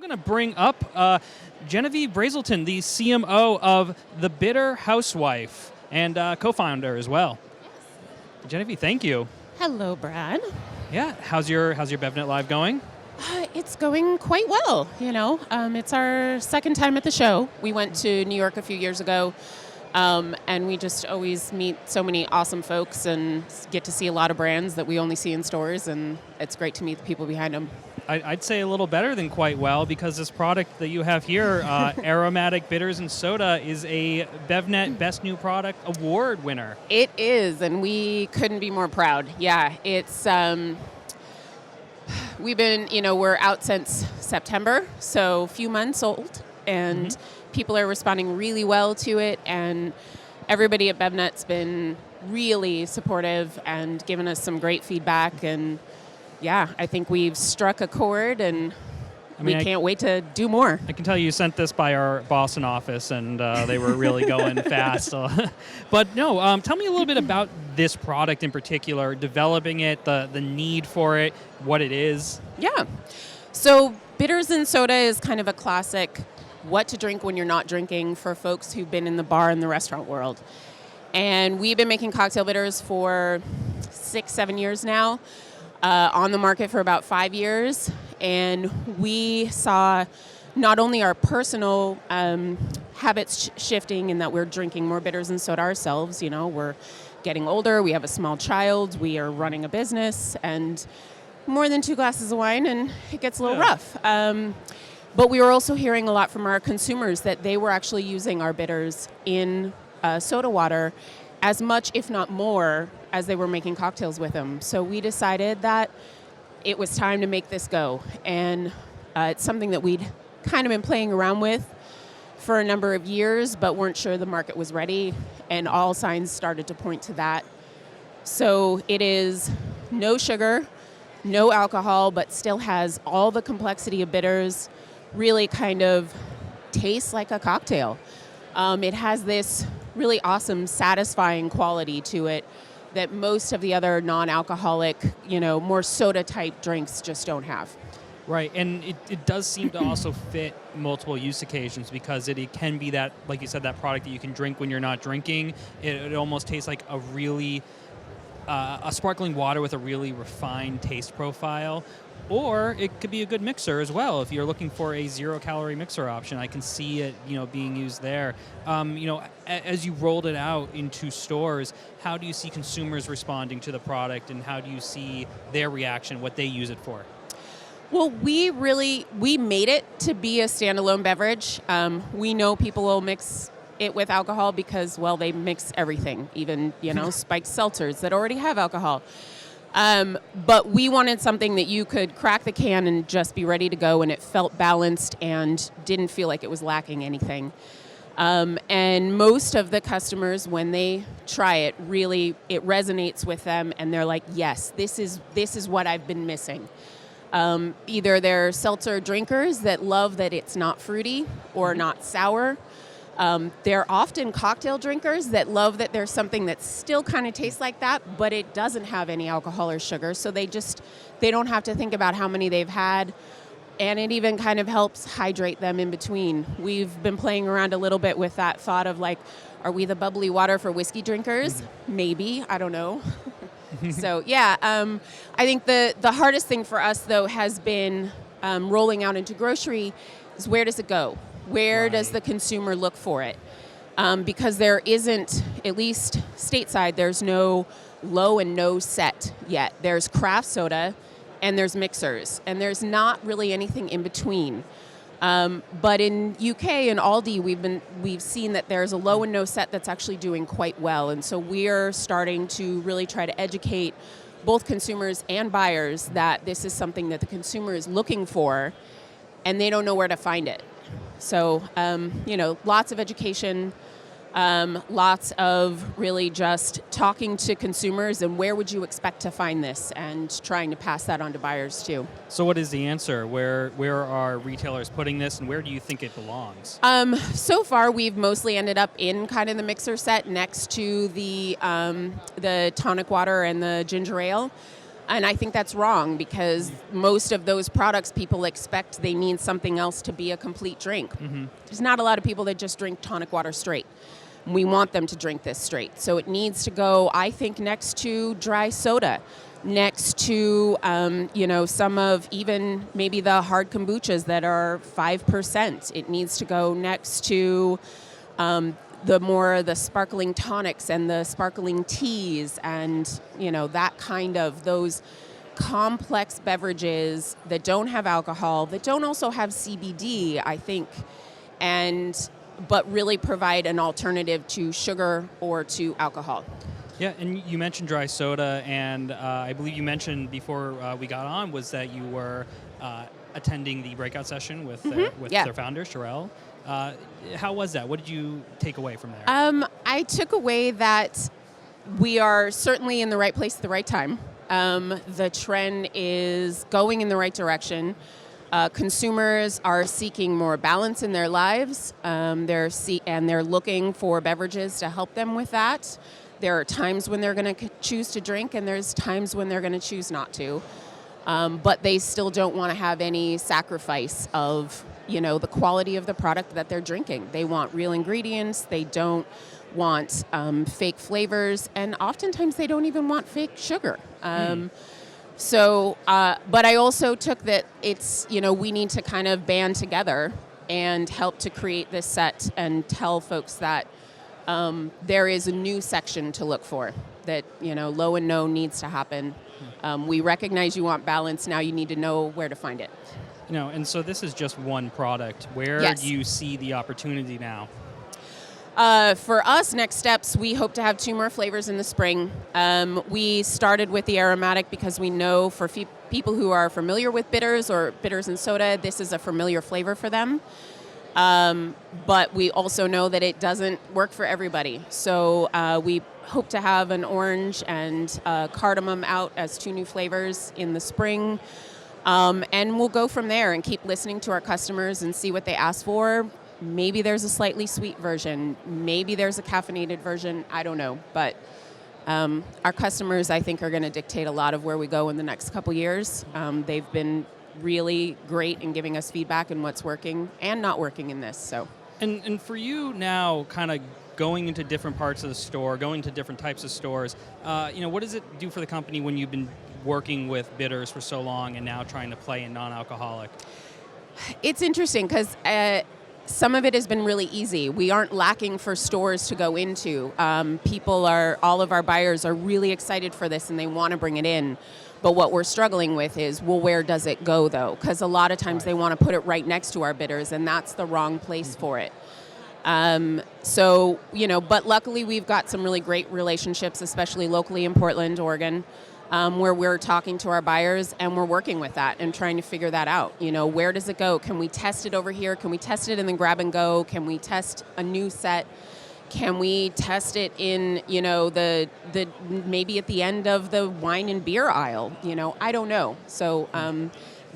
going to bring up Genevieve Brazelton, the CMO of The Bitter Housewife and co-founder as well. Yes. Genevieve, thank you. Hello, Brad. Yeah, how's your BevNet Live going? It's going quite well, It's our second time at the show. We went to New York a few years ago, and we just always meet so many awesome folks and get to see a lot of brands that we only see in stores, and it's great to meet the people behind them. I'd say a little better than quite well, because this product that you have here, Aromatic Bitters and Soda, is a BevNet Best New Product Award winner. It is, and we couldn't be more proud. Yeah, it's... We've been, we're out since September, so a few months old, and people are responding really well to it, and everybody at BevNet's been really supportive and given us some great feedback, and yeah, I think we've struck a chord, and we can't wait to do more. I can tell you sent this by our Boston office, and they were really going fast. But no, tell me a little bit about this product in particular, developing it, the need for it, what it is. Yeah. So Bitters and Soda is kind of a classic what to drink when you're not drinking for folks who've been in the bar and the restaurant world. And we've been making cocktail bitters for 6-7 years now, on the market for about 5 years. And we saw not only our personal habits shifting in that we're drinking more bitters and soda ourselves, we're getting older, we have a small child, we are running a business, and more than 2 glasses of wine and it gets a little rough. But we were also hearing a lot from our consumers that they were actually using our bitters in soda water as much, if not more, as they were making cocktails with them. So we decided that it was time to make this go. And it's something that we'd kind of been playing around with for a number of years, but weren't sure the market was ready, and all signs started to point to that. So it is no sugar, no alcohol, but still has all the complexity of bitters, really kind of tastes like a cocktail. It has this really awesome, satisfying quality to it that most of the other non-alcoholic, more soda-type drinks just don't have. Right, and it does seem to also fit multiple use occasions, because it can be that, like you said, that product that you can drink when you're not drinking. It almost tastes like a really, a sparkling water with a really refined taste profile. Or it could be a good mixer as well. If you're looking for a 0-calorie mixer option, I can see it, being used there. As you rolled it out into stores, how do you see consumers responding to the product, and how do you see their reaction, what they use it for? Well, we made it to be a standalone beverage. We know people will mix it with alcohol because, well, they mix everything, even, spiked seltzers that already have alcohol. But we wanted something that you could crack the can and just be ready to go, and it felt balanced and didn't feel like it was lacking anything. And most of the customers, when they try it, really it resonates with them, and they're like, yes, this is what I've been missing. Either they're seltzer drinkers that love that it's not fruity or not sour. They're often cocktail drinkers that love that there's something that still kind of tastes like that, but it doesn't have any alcohol or sugar. So they don't have to think about how many they've had. And it even kind of helps hydrate them in between. We've been playing around a little bit with that thought of like, are we the bubbly water for whiskey drinkers? Maybe, I don't know. So yeah, I think the hardest thing for us though has been rolling out into grocery is, where does it go? Where does the consumer look for it? Because there isn't, at least stateside, there's no low and no set yet. There's craft soda and there's mixers, and there's not really anything in between. But in UK and Aldi, we've seen that there's a low and no set that's actually doing quite well. And so we're starting to really try to educate both consumers and buyers that this is something that the consumer is looking for, and they don't know where to find it. So, lots of education, lots of really just talking to consumers and where would you expect to find this, and trying to pass that on to buyers too. So what is the answer? Where are retailers putting this, and where do you think it belongs? So far, we've mostly ended up in kind of the mixer set next to the tonic water and the ginger ale. And I think that's wrong because most of those products people expect they need something else to be a complete drink. There's not a lot of people that just drink tonic water straight. We want them to drink this straight. So it needs to go, I think, next to dry soda, next to, some of even maybe the hard kombuchas that are 5%. It needs to go next to the sparkling tonics and the sparkling teas and, that kind of those complex beverages that don't have alcohol, that don't also have CBD, I think, but really provide an alternative to sugar or to alcohol. Yeah, and you mentioned dry soda, and I believe you mentioned before we got on was that you were attending the breakout session with their founder, Sherelle. How was that? What did you take away from there? I took away that we are certainly in the right place at the right time. The trend is going in the right direction. Consumers are seeking more balance in their lives. They're looking for beverages to help them with that. There are times when they're going to choose to drink, and there's times when they're going to choose not to. But they still don't want to have any sacrifice of, the quality of the product that they're drinking. They want real ingredients. They don't want fake flavors, and oftentimes they don't even want fake sugar. But I also took that it's, we need to kind of band together and help to create this set and tell folks that there is a new section to look for, that, low and no needs to happen. We recognize you want balance. Now you need to know where to find it. And so this is just one product. Where do you see the opportunity now? For us, next steps, we hope to have 2 more flavors in the spring. We started with the aromatic because we know for people who are familiar with bitters or bitters and soda, this is a familiar flavor for them. But we also know that it doesn't work for everybody. So we hope to have an orange and cardamom out as 2 new flavors in the spring. And we'll go from there and keep listening to our customers and see what they ask for. Maybe there's a slightly sweet version. Maybe there's a caffeinated version. I don't know. But our customers, I think, are going to dictate a lot of where we go in the next couple years. They've been really great in giving us feedback on what's working and not working in this. So, and for you now, kind of going into different parts of the store, going to different types of stores, what does it do for the company when you've been working with bitters for so long and now trying to play in non-alcoholic? It's interesting because some of it has been really easy. We aren't lacking for stores to go into. All of our buyers are really excited for this and they want to bring it in. But what we're struggling with is, where does it go though? Because a lot of times they want to put it right next to our bitters, and that's the wrong place for it. But luckily we've got some really great relationships, especially locally in Portland, Oregon, where we're talking to our buyers and we're working with that and trying to figure that out. Where does it go? Can we test it over here? Can we test it and then grab and go? Can we test a new set? Can we test it in, the maybe at the end of the wine and beer aisle? I don't know. So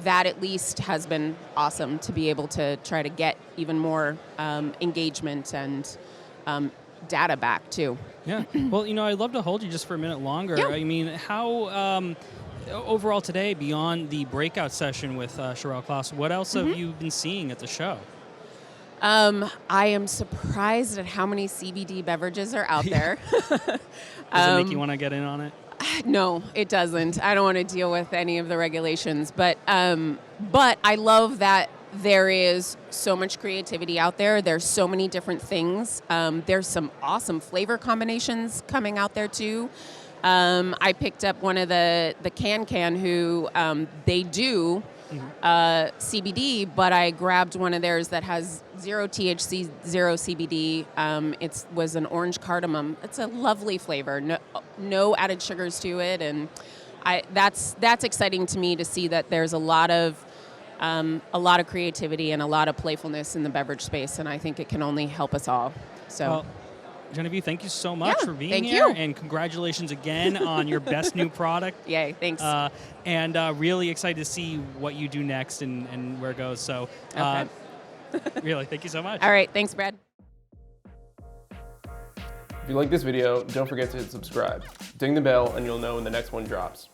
that at least has been awesome to be able to try to get even more engagement and data back too. Yeah. Well, I'd love to hold you just for a minute longer. Yeah. I mean, how overall today, beyond the breakout session with Sherelle Klaus, what else have you been seeing at the show? I am surprised at how many CBD beverages are out there. Does it make you want to get in on it? No, it doesn't. I don't want to deal with any of the regulations. But I love that there is so much creativity out there. There's so many different things. There's some awesome flavor combinations coming out there too. I picked up one of the Can who they do CBD, but I grabbed one of theirs that has 0 THC, 0 CBD. It was an orange cardamom. It's a lovely flavor. No added sugars to it, and that's exciting to me to see that there's a lot of creativity and a lot of playfulness in the beverage space, and I think it can only help us all. So. Well, Genevieve, thank you so much for being here. Thank you. And congratulations again on your best new product. Yay, thanks. And really excited to see what you do next and where it goes. So, okay. Really, thank you so much. All right, thanks, Brad. If you like this video, don't forget to hit subscribe. Ding the bell and you'll know when the next one drops.